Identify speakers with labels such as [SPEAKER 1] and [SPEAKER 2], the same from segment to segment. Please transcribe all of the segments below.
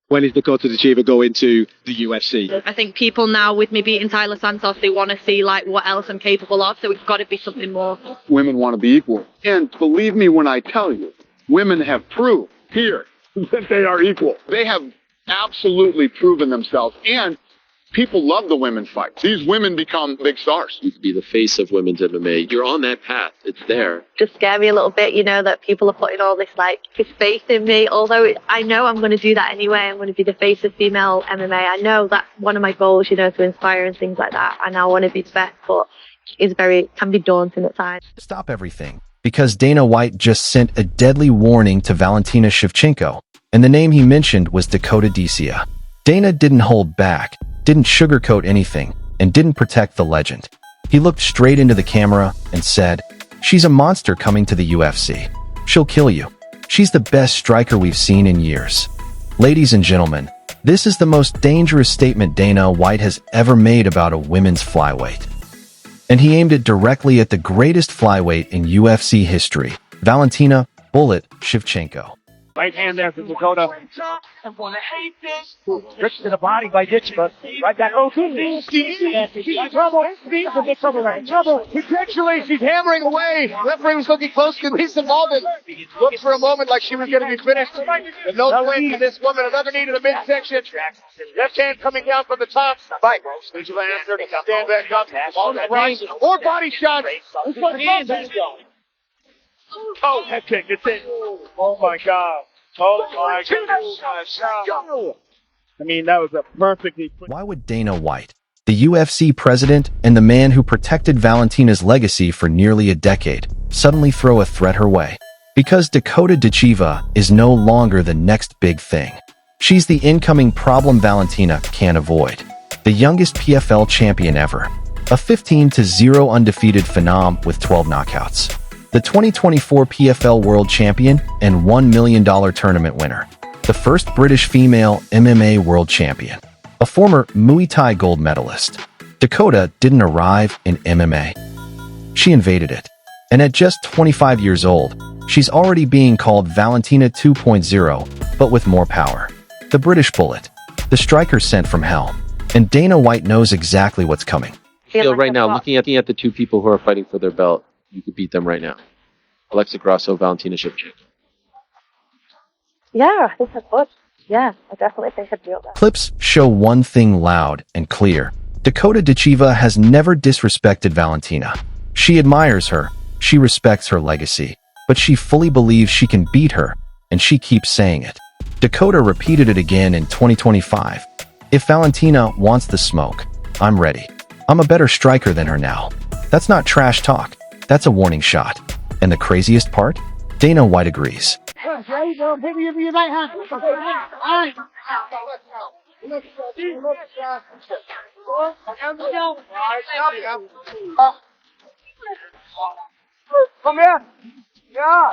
[SPEAKER 1] When is Dakota Ditcheva going to the UFC?
[SPEAKER 2] I think people now, with me beating Tyler Santos, they want to see like what else I'm capable of. So it's got to be something more.
[SPEAKER 3] Women want to be equal. And believe me when I tell you, women have proved here that they are equal. They have absolutely proven themselves. And people love the women fight. These women become big stars.
[SPEAKER 4] You could be the face of women's MMA. You're on that path. It's there.
[SPEAKER 2] Just scare me a little bit, you know, that people are putting all this this faith in me. Although I know I'm going to do that anyway. I'm going to be the face of female MMA. I know that's one of my goals, you know, to inspire and things like that. And I want to be the best, but can be daunting at times.
[SPEAKER 5] Stop everything, because Dana White just sent a deadly warning to Valentina Shevchenko, and the name he mentioned was Dakota Ditcheva. Dana didn't hold back, didn't sugarcoat anything, and didn't protect the legend. He looked straight into the camera and said, "She's a monster coming to the UFC. She'll kill you. She's the best striker we've seen in years." Ladies and gentlemen, this is the most dangerous statement Dana White has ever made about a women's flyweight. And he aimed it directly at the greatest flyweight in UFC history, Valentina "Bullet" Shevchenko.
[SPEAKER 6] Right hand there from Dakota. Ripped to the body by Ditcheva. Right back. Oh, she's in trouble. She's in trouble. Trouble.
[SPEAKER 3] Potentially, she's hammering away. Referee was looking close to Lisa Malden. Looked for a moment like she was going to be finished. But no swing to this woman. Another knee to the midsection. Left hand coming down from the top. Bite. Stand back up. Right. More body shots.
[SPEAKER 6] Oh, head kick. It's in. Oh, my God. Oh, my God. I mean, that was a perfectly...
[SPEAKER 5] Why would Dana White, the UFC president and the man who protected Valentina's legacy for nearly a decade, suddenly throw a threat her way? Because Dakota Ditcheva is no longer the next big thing. She's the incoming problem Valentina can't avoid. The youngest PFL champion ever. A 15-0 undefeated phenom with 12 knockouts. The 2024 PFL World Champion and $1 million tournament winner. The first British female MMA World Champion. A former Muay Thai gold medalist. Dakota didn't arrive in MMA. She invaded it. And at just 25 years old, she's already being called Valentina 2.0, but with more power. The British Bullet. The striker sent from hell. And Dana White knows exactly what's coming.
[SPEAKER 4] Right now, looking at the two people who are fighting for their belt, you could beat them right now. Alexa Grasso, Valentina Shevchenko.
[SPEAKER 2] Yeah, I think I could. Yeah, I definitely think I'd do that.
[SPEAKER 5] Clips show one thing loud and clear. Dakota Ditcheva has never disrespected Valentina. She admires her, she respects her legacy, but she fully believes she can beat her, and she keeps saying it. Dakota repeated it again in 2025. If Valentina wants the smoke, I'm ready. I'm a better striker than her now. That's not trash talk. That's a warning shot. And the craziest part? Dana White agrees.
[SPEAKER 6] Come here. Yeah.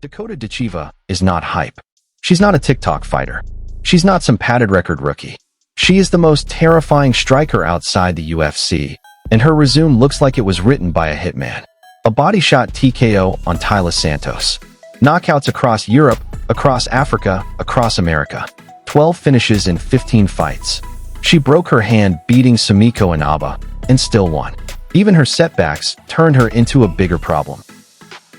[SPEAKER 5] Dakota Ditcheva is not hype. She's not a TikTok fighter. She's not some padded record rookie. She is the most terrifying striker outside the UFC, and her resume looks like it was written by a hitman. A body shot TKO on Tyler Santos. Knockouts across Europe, across Africa, across America. 12 finishes in 15 fights. She broke her hand beating Sumiko Inaba, and still won. Even her setbacks turned her into a bigger problem.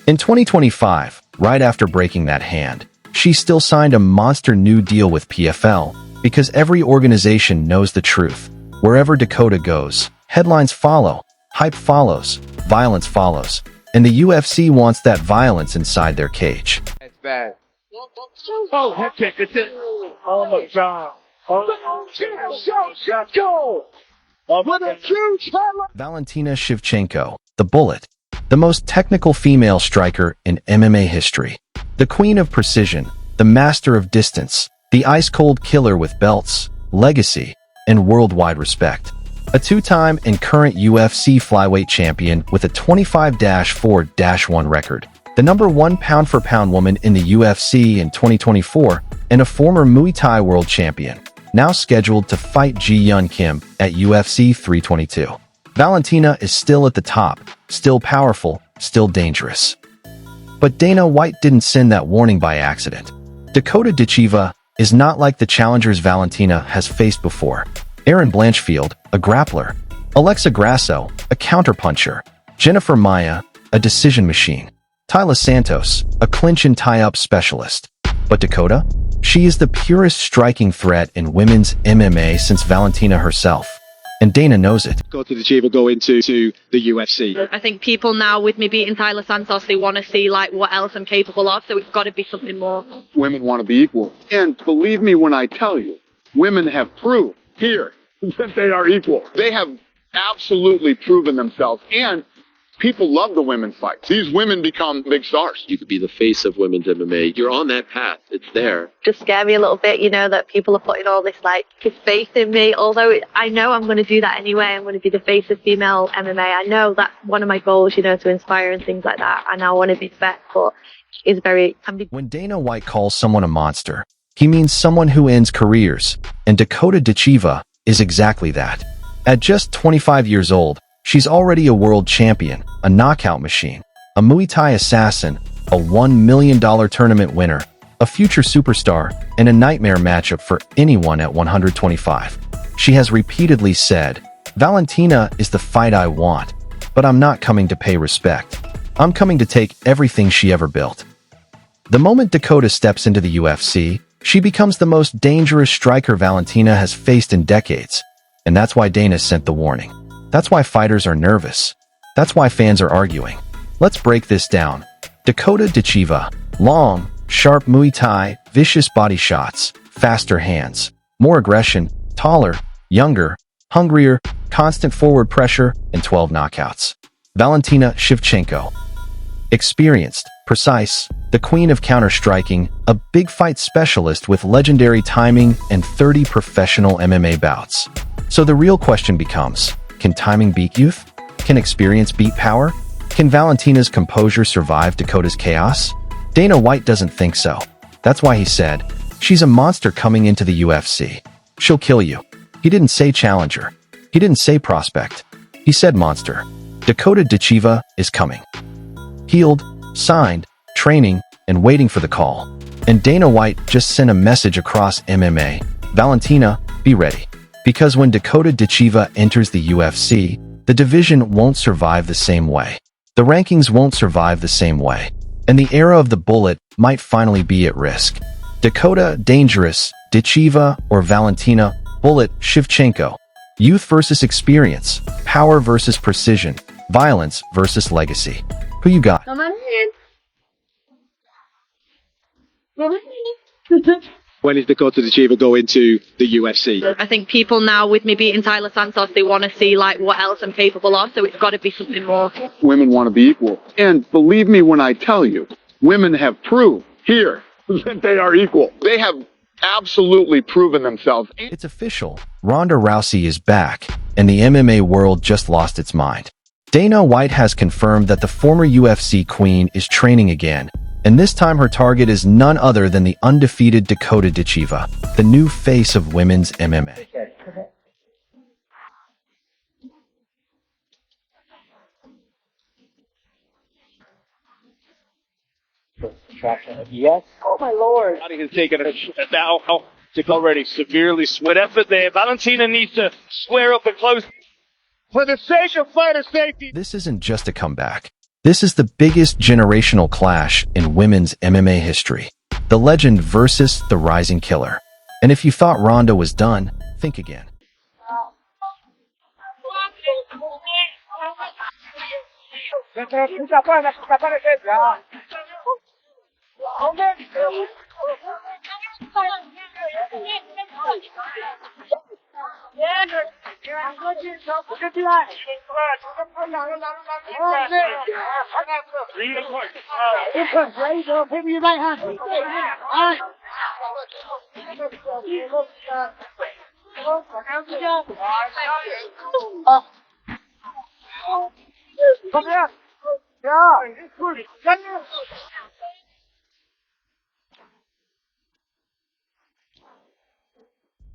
[SPEAKER 5] In 2025, right after breaking that hand, she still signed a monster new deal with PFL, because every organization knows the truth. Wherever Dakota goes, headlines follow, hype follows, violence follows, and the UFC wants that violence inside their cage.
[SPEAKER 3] It's bad.
[SPEAKER 6] Oh, head kick. It's in. Oh, my God.
[SPEAKER 5] Valentina Shevchenko, the Bullet, the most technical female striker in MMA history. The queen of precision, the master of distance, the ice-cold killer with belts, legacy, and worldwide respect. A two-time and current UFC flyweight champion with a 25-4-1 record. The #1 pound-for-pound woman in the UFC in 2024, and a former Muay Thai world champion, now scheduled to fight Ji-Yeon Kim at UFC 322. Valentina is still at the top, still powerful, still dangerous. But Dana White didn't send that warning by accident. Dakota Ditcheva is not like the challengers Valentina has faced before. Erin Blanchfield, a grappler. Alexa Grasso, a counterpuncher. Jennifer Maia, a decision machine. Tyla Santos, a clinch and tie-up specialist. But Dakota? She is the purest striking threat in women's MMA since Valentina herself. And Dana knows it.
[SPEAKER 1] Dakota Ditcheva go into the UFC.
[SPEAKER 2] I think people now, with me beating Tyler Santos, they want to see like what else I'm capable of, so it's got to be something more.
[SPEAKER 3] Women want to be equal. And believe me when I tell you, women have proved here that they are equal. They have absolutely proven themselves. And people love the women's fights. These women become big stars.
[SPEAKER 4] You could be the face of women's MMA. You're on that path. It's there.
[SPEAKER 2] Just scare me a little bit, that people are putting all this like faith in me, although I know I'm going to do that anyway. I'm going to be the face of female MMA. I know that's one of my goals, to inspire and things like that, and I want to be the best, but it's
[SPEAKER 5] When Dana White calls someone a monster, he means someone who ends careers, and Dakota Ditcheva is exactly that. At just 25 years old, she's already a world champion, a knockout machine, a Muay Thai assassin, a $1 million tournament winner, a future superstar, and a nightmare matchup for anyone at 125. She has repeatedly said, "Valentina is the fight I want, but I'm not coming to pay respect. I'm coming to take everything she ever built." The moment Dakota steps into the UFC, she becomes the most dangerous striker Valentina has faced in decades. And that's why Dana sent the warning. That's why fighters are nervous. That's why fans are arguing. Let's break this down. Dakota Ditcheva. Long, sharp Muay Thai, vicious body shots, faster hands, more aggression, taller, younger, hungrier, constant forward pressure, and 12 knockouts. Valentina Shevchenko. Experienced, precise, the queen of counter-striking, a big fight specialist with legendary timing and 30 professional MMA bouts. So the real question becomes, can timing beat youth? Can experience beat power? Can Valentina's composure survive Dakota's chaos? Dana White doesn't think so. That's why he said, "She's a monster coming into the UFC. She'll kill you." He didn't say challenger. He didn't say prospect. He said monster. Dakota Ditcheva is coming. Healed, signed, training, and waiting for the call. And Dana White just sent a message across MMA. Valentina, be ready. Because when Dakota Ditcheva enters the UFC, the division won't survive the same way. The rankings won't survive the same way. And the era of the bullet might finally be at risk. Dakota, dangerous. Ditcheva, or Valentina, bullet, Shevchenko. Youth versus experience. Power versus precision. Violence versus legacy. Who you got?
[SPEAKER 1] When is Dakota Ditcheva go into the UFC?
[SPEAKER 2] I think people now, with me beating Tyler Santos, they want to see like what else I'm capable of, so it's got to be something more.
[SPEAKER 3] Women want to be equal. And believe me when I tell you, women have proved here that they are equal. They have absolutely proven themselves.
[SPEAKER 5] It's official. Ronda Rousey is back, and the MMA world just lost its mind. Dana White has confirmed that the former UFC queen is training again, and this time her target is none other than the undefeated Dakota Ditcheva, the new face of women's MMA.
[SPEAKER 6] Yes. Oh my lord. He has taken a now. It's already severely sweat effort there. Valentina needs to square up and close. For the sake of fighter safety.
[SPEAKER 5] This isn't just a comeback. This is the biggest generational clash in women's MMA history. The legend versus the rising killer. And if you thought Ronda was done, think again.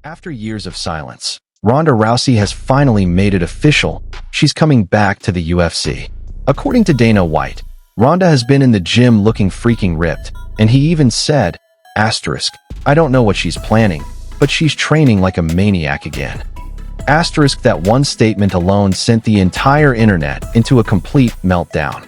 [SPEAKER 5] After years of silence, Ronda Rousey has finally made it official. She's coming back to the UFC. According to Dana White, Ronda has been in the gym looking freaking ripped, and he even said, asterisk, I don't know what she's planning, but she's training like a maniac again. Asterisk, that one statement alone sent the entire internet into a complete meltdown.